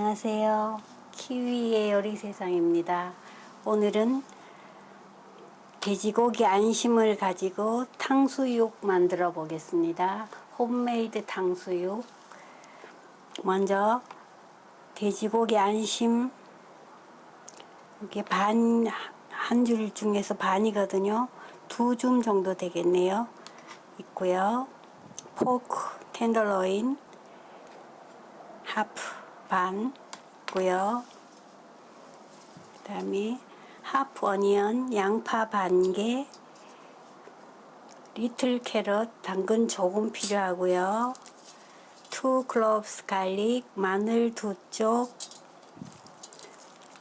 안녕하세요. 키위의 요리세상입니다. 오늘은 돼지고기 안심을 가지고 탕수육 만들어 보겠습니다. 홈메이드 탕수육. 먼저 돼지고기 안심, 이게 한 줄 중에서 반이거든요. 2줌 정도 되겠네요. 있고요. 포크 텐더로인 하프 반 있고요. 그 다음에 하프 어니언 양파 반개, 리틀 캐럿 당근 조금 필요하고요. 2 cloves 갈릭 마늘 2쪽.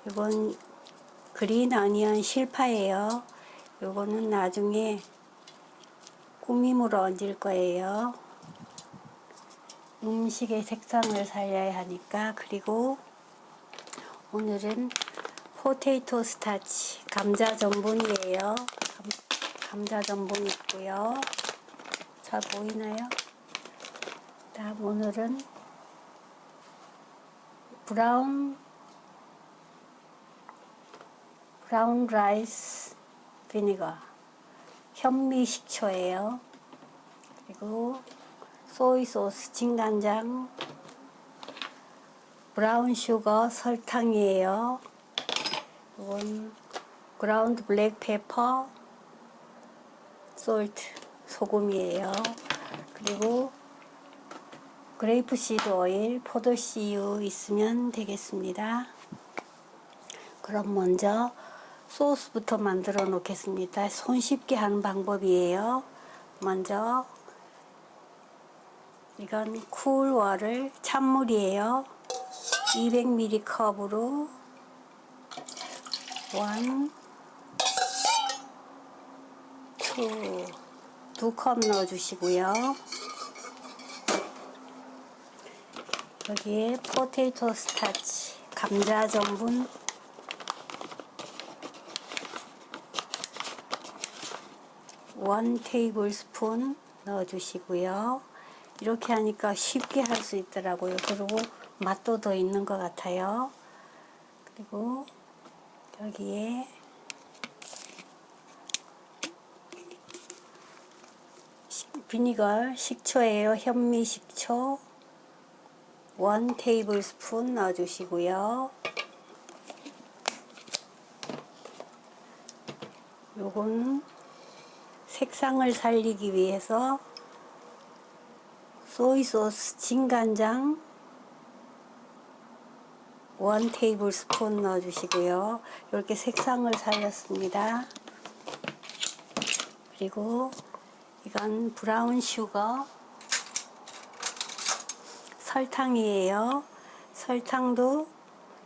이건 그린 어니언 실파예요. 요거는 나중에 꾸밈으로 얹을 거예요. 음식의 색상을 살려야 하니까. 그리고 오늘은 포테이토 스타치 감자 전분이에요. 감자 전분 있고요. 잘 보이나요? 다음 오늘은 브라운 라이스 비니거 현미 식초예요. 그리고 소이 소스 진간장, 브라운 슈거 설탕이에요. 이건 그라운드 블랙 페퍼, 솔트 소금이에요. 그리고 그레이프시드 오일, 포도씨유 있으면 되겠습니다. 그럼 먼저 소스부터 만들어 놓겠습니다. 손쉽게 하는 방법이에요. 먼저 이건 쿨워를 찬물이에요. 200ml 컵으로 1, 2, 2컵 넣어주시고요. 여기에 포테이토 스타치 감자 전분 1 테이블스푼 넣어주시고요. 이렇게 하니까 쉽게 할 수 있더라고요. 그리고 맛도 더 있는 것 같아요. 그리고 여기에 비니걸 식초예요. 현미 식초 1 테이블스푼 넣어주시고요. 요거는 색상을 살리기 위해서 소이 소스 진간장 1 테이블스푼 넣어주시고요. 이렇게 색상을 살렸습니다. 그리고 이건 브라운 슈거 설탕이에요. 설탕도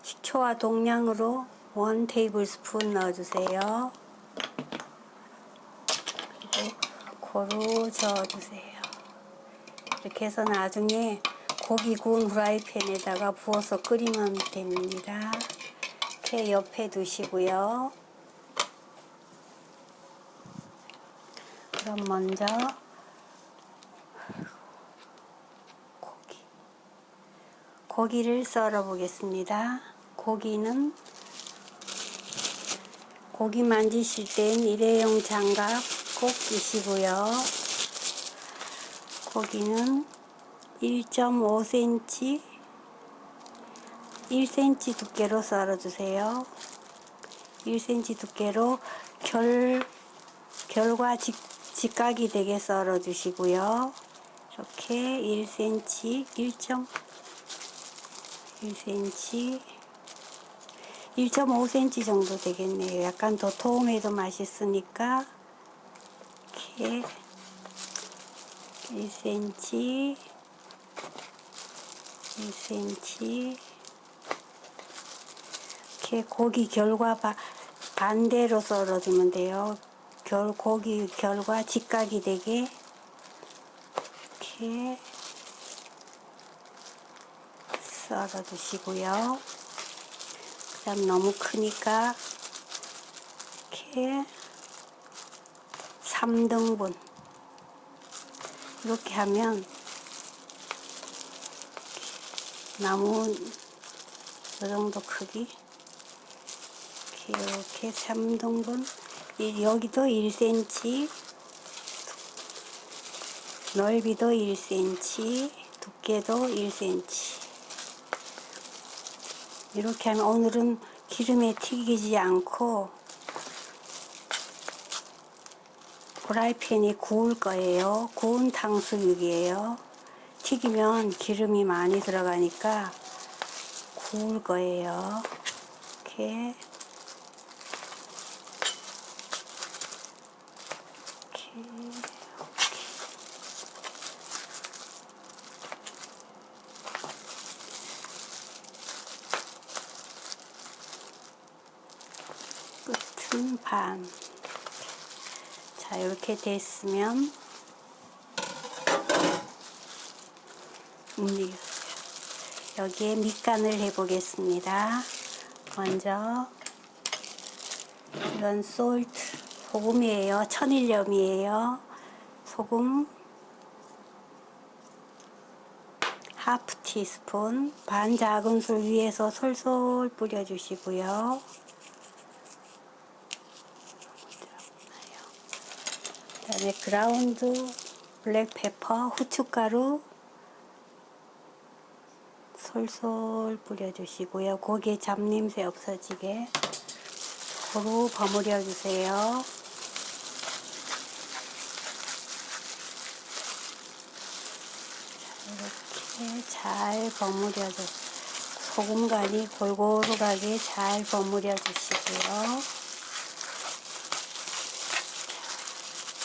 식초와 동량으로 1 테이블스푼 넣어주세요. 그리고 고루 저어주세요. 이렇게 해서 나중에 고기 구운 후라이팬에다가 부어서 끓이면 됩니다. 이렇게 옆에 두시고요. 그럼 먼저 고기를 썰어 보겠습니다. 고기 만지실 땐 일회용 장갑 꼭 끼시고요. 고기는 1.5cm 1cm 두께로 썰어주세요. 1cm 두께로 결과 직각이 되게 썰어주시고요. 이렇게 1cm 1.5cm 정도 되겠네요. 약간 더 도톰해도 맛있으니까 이렇게 1cm 이렇게 고기 결과 반대로 썰어주면 돼요. 고기 결과 직각이 되게 이렇게 썰어주시고요. 그 다음 너무 크니까 이렇게 3등분 이렇게 하면 정도 크기. 이렇게 3등분. 여기도 1cm, 넓이도 1cm, 두께도 1cm. 이렇게 하면 오늘은 기름에 튀기지 않고 프라이팬이 구울 거예요. 구운 탕수육이에요. 튀기면 기름이 많이 들어가니까 구울 거예요. 이렇게 끝은 반. 자, 이렇게 됐으면 움직여주세요. 여기에 밑간을 해 보겠습니다. 먼저 이건 솔트, 소금이에요. 천일염이에요. 소금 하프 티스푼, 반 작은술 위에서 솔솔 뿌려주시고요. 그 다음에 그라운드 블랙페퍼, 후춧가루 솔솔 뿌려주시고요. 고기에 잡냄새 없어지게 고루 버무려 주세요. 이렇게 잘 버무려줘. 소금 간이 골고루 가게 잘 버무려 주시고요.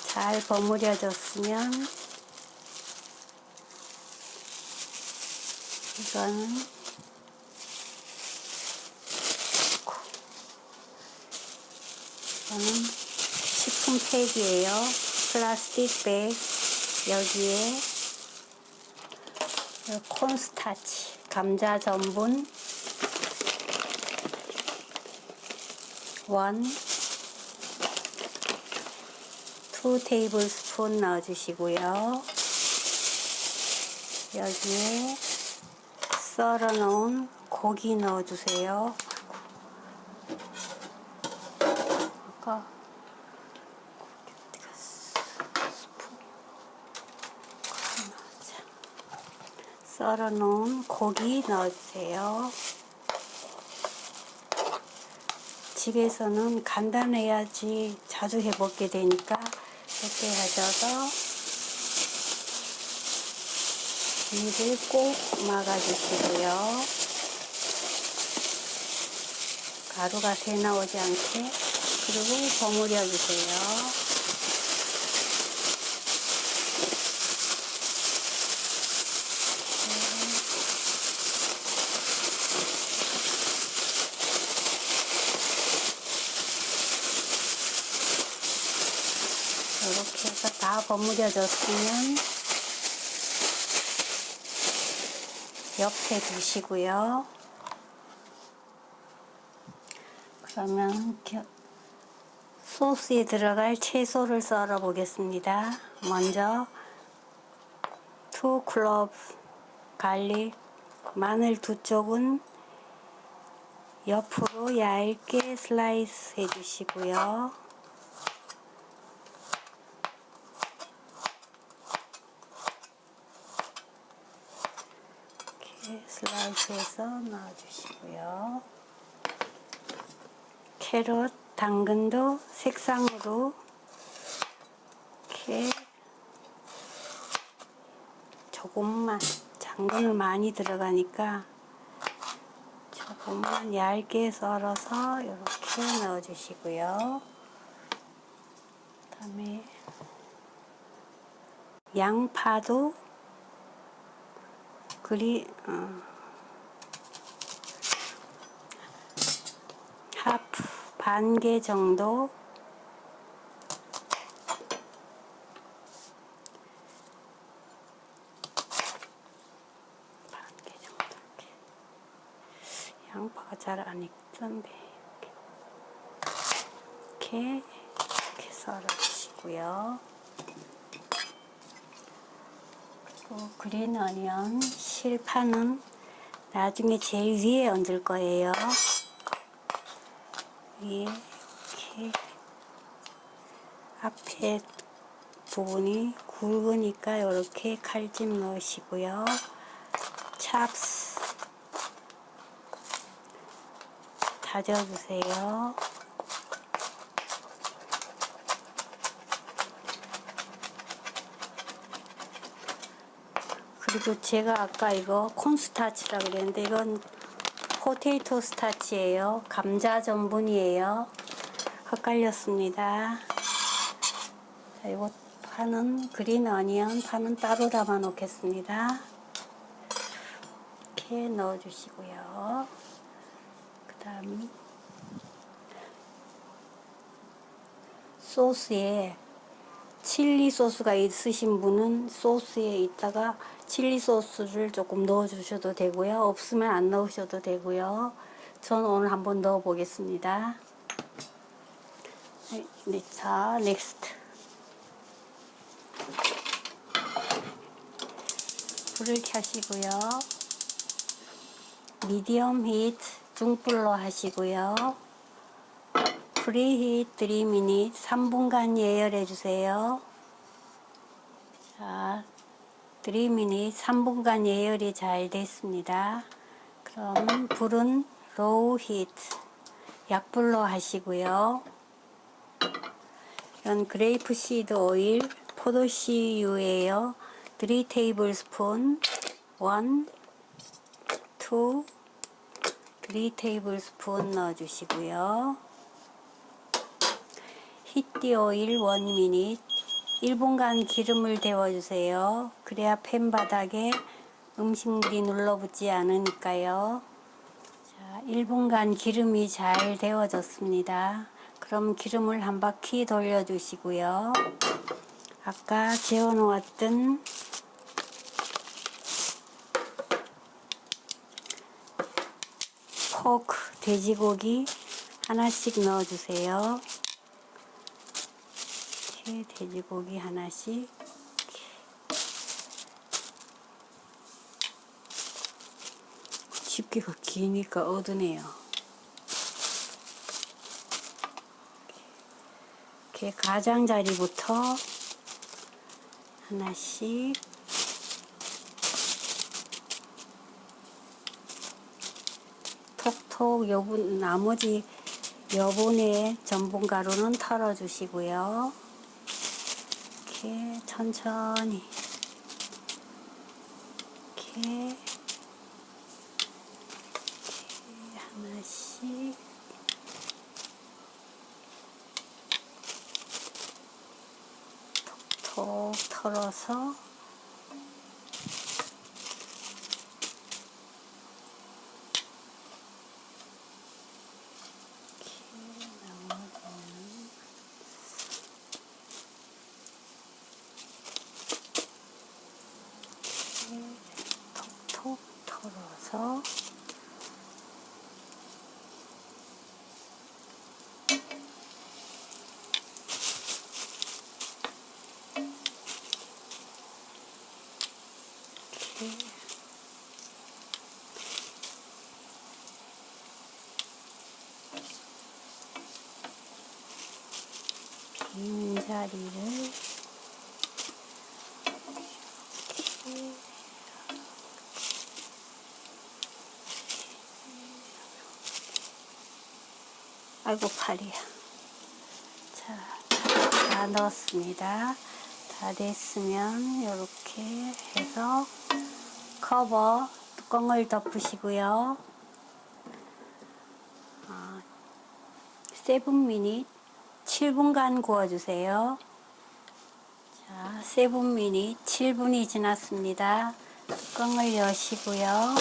잘 버무려졌으면 이거는 식품팩이에요. 플라스틱 백. 여기에 콘스타치, 감자 전분 2 테이블스푼 넣어주시고요. 여기에 썰어 놓은 고기 넣어주세요. 아까 고기 어디 갔어? 썰어 놓은 고기 넣어주세요. 집에서는 간단해야지 자주 해먹게 되니까 이렇게 하셔서 위를 꼭 막아주시고요. 가루가 새 나오지 않게. 그리고 버무려 주세요. 이렇게 해서 다 버무려졌으면 옆에 두시고요. 그러면 소스에 들어갈 채소를 썰어 보겠습니다. 먼저 2 클로브 갈릭, 마늘 2쪽은 옆으로 얇게 슬라이스 해주시고요. 이렇게 슬라이스해서 넣어주시고요. 캐럿, 당근도 색상으로 이렇게 조금만, 당근을 많이 들어가니까 조금만 얇게 썰어서 이렇게 넣어주시고요. 그 다음에 양파도 하프 반 개 정도 이렇게. 양파가 잘 안 익던데 이렇게 썰어주시고요. 그리고 그린 어니언 실파는 나중에 제일 위에 얹을 거예요. 위에 이렇게 앞에 부분이 굵으니까 이렇게 칼집 넣으시고요. 찹스 다져주세요. 그리고 제가 아까 이거 콘스타치라 그랬는데 이건 포테이토 스타치예요. 감자 전분이에요. 헷갈렸습니다. 자, 이거 파는 그린 어니언 파는 따로 담아 놓겠습니다. 이렇게 넣어 주시고요. 그 다음 소스에 칠리 소스가 있으신 분은 소스에 있다가 칠리 소스를 조금 넣어 주셔도 되고요. 없으면 안 넣으셔도 되고요. 저는 오늘 한번 넣어 보겠습니다. 네, 자, 넥스트. 불을 켜시고요. 미디엄 히트 중불로 하시고요. 프리히트 3미닛 3분간 예열해 주세요. 자, 3미닛 3분간 예열이 잘 됐습니다. 그럼 불은 로우 히트 약불로 하시고요. 이건 그레이프 시드 오일 포도씨유예요. 3 테이블스푼 1, 2, 3 테이블스푼 넣어주시고요. 히트 오일 1미닛 1분간 기름을 데워주세요. 그래야 팬 바닥에 음식물이 눌러붙지 않으니까요. 자, 1분간 기름이 잘 데워졌습니다. 그럼 기름을 한 바퀴 돌려주시고요. 아까 재워놓았던 포크 돼지고기 하나씩 넣어주세요. 이렇게 돼지고기 하나씩. 집게가 기니까 어두네요. 이렇게 가장자리부터 하나씩 톡톡 나머지 여분의 전분가루는 털어주시고요. 이렇게 천천히 이렇게 하나씩 톡톡 털어서 톡톡 털어서 빈 자리를 이렇게 아이고 팔이야. 자, 다 넣었습니다. 다 됐으면 이렇게 해서 커버 뚜껑을 덮으시고요. 7미닛 7분간 구워주세요. 자, 7미닛 7분이 지났습니다. 뚜껑을 여시고요.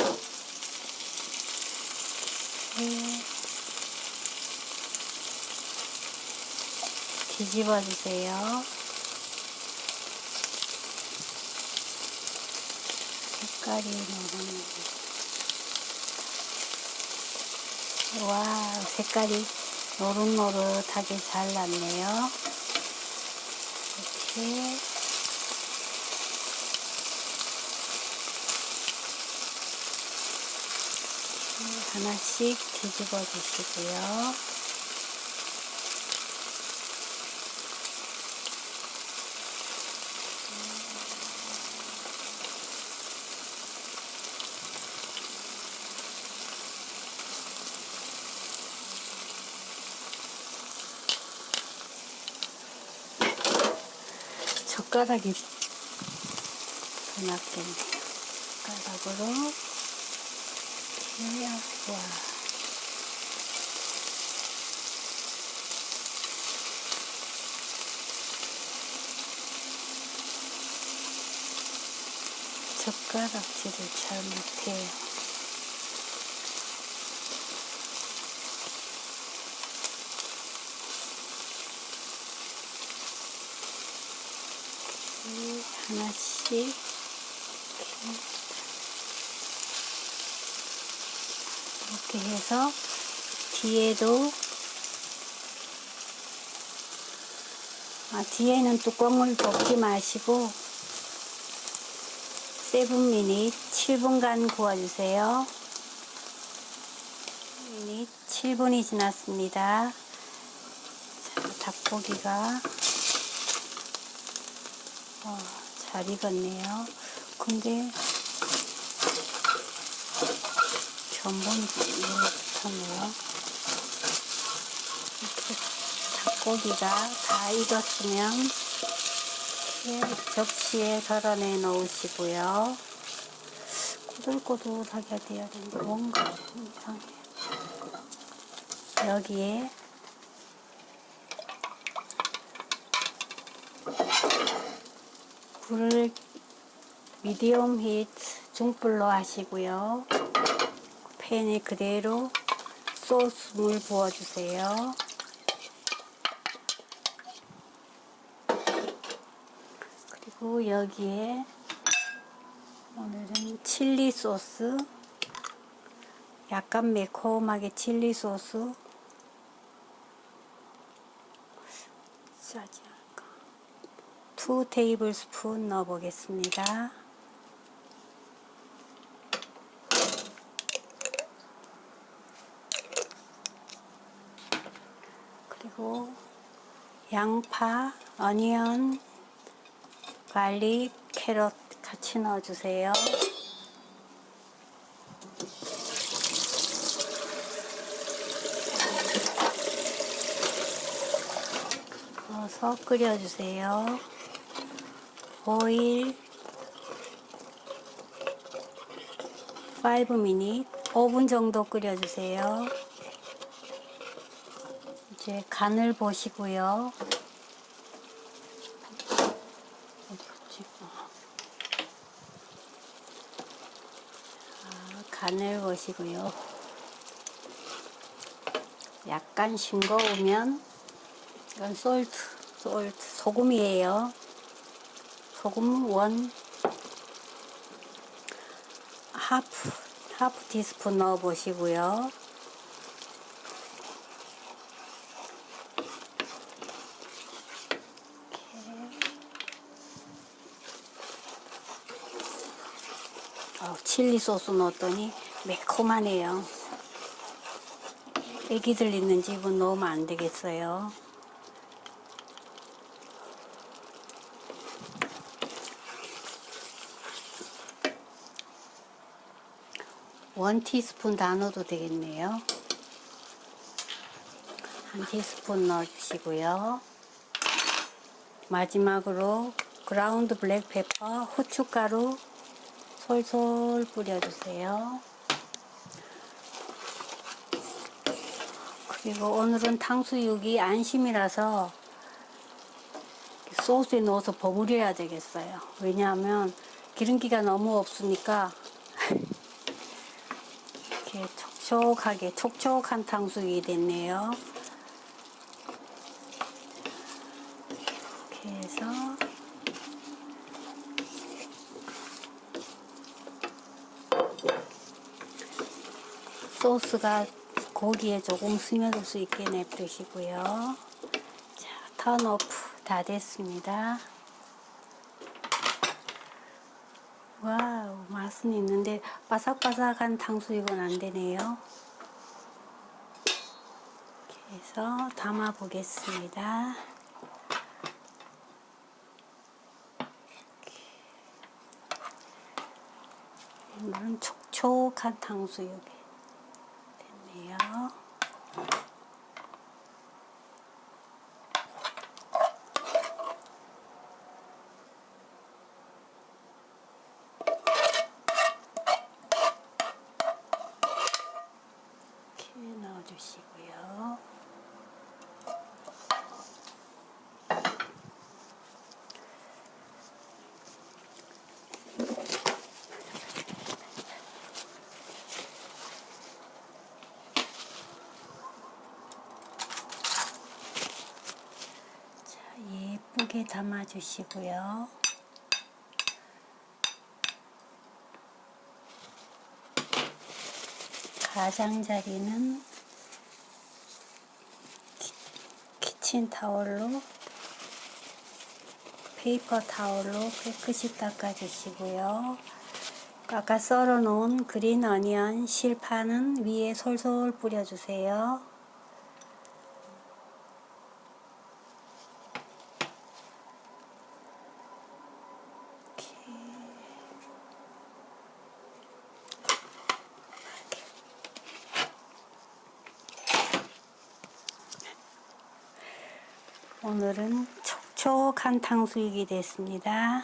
뒤집어 주세요. 색깔이 너무 와, 색깔이 노릇노릇하게 잘 났네요. 이렇게 하나씩 뒤집어 주시고요. 젓가락이 더 낫겠네요. 젓가락으로 이렇게 와. 젓가락질을 잘 못해요. 하나씩 이렇게 해서 뒤에도 뒤에는 뚜껑을 덮지 마시고 7미닛 7분간 구워주세요. 7분이 지났습니다. 자, 닭고기가 잘 익었네요. 근데 전분이 붙었네요. 이렇게 닭고기가 다 익었으면 접시에 덜어내 놓으시고요. 꼬들꼬들하게 돼야 되는데 뭔가 이상해요. 여기에 불을 미디엄 히트 중불로 하시고요. 팬에 그대로 소스물 부어주세요. 그리고 여기에 오늘은 칠리 소스, 약간 매콤하게 칠리 소스, 짜지 않을까? 2 테이블스푼 넣어 보겠습니다. 그리고 양파, 어니언, 갈릭, 캐럿 같이 넣어주세요. 넣어서 끓여주세요. 오일 5미닛 5분 정도 끓여주세요. 이제 간을 보시고요. 간을 보시고요. 약간 싱거우면 이건 솔트, 소금이에요. 소금 하프 티스푼 넣어 보시고요. 칠리 소스 넣었더니 매콤하네요. 애기들 있는 집은 넣으면 안 되겠어요. 원 티스푼 다 넣어도 되겠네요. 한 티스푼 넣어주시고요. 마지막으로 그라운드 블랙페퍼, 후춧가루 솔솔 뿌려주세요. 그리고 오늘은 탕수육이 안심이라서 소스에 넣어서 버무려야 되겠어요. 왜냐하면 기름기가 너무 없으니까 이렇게 촉촉한 탕수육이 됐네요. 이렇게 해서 소스가 고기에 조금 스며들 수 있게 냅두시고요. 자, 턴오프 다 됐습니다. 와우, 맛은 있는데 바삭바삭한 탕수육은 안 되네요. 이렇게 해서 담아 보겠습니다. 이건 촉촉한 탕수육이 됐네요. 이렇게 넣어주시고요. 예쁘게 담아주시고요. 가장자리는 키친타올로, 페이퍼 타올로 깨끗이 닦아주시고요. 아까 썰어 놓은 그린 어니언 실파는 위에 솔솔 뿌려주세요. 오늘은 촉촉한 탕수육이 됐습니다.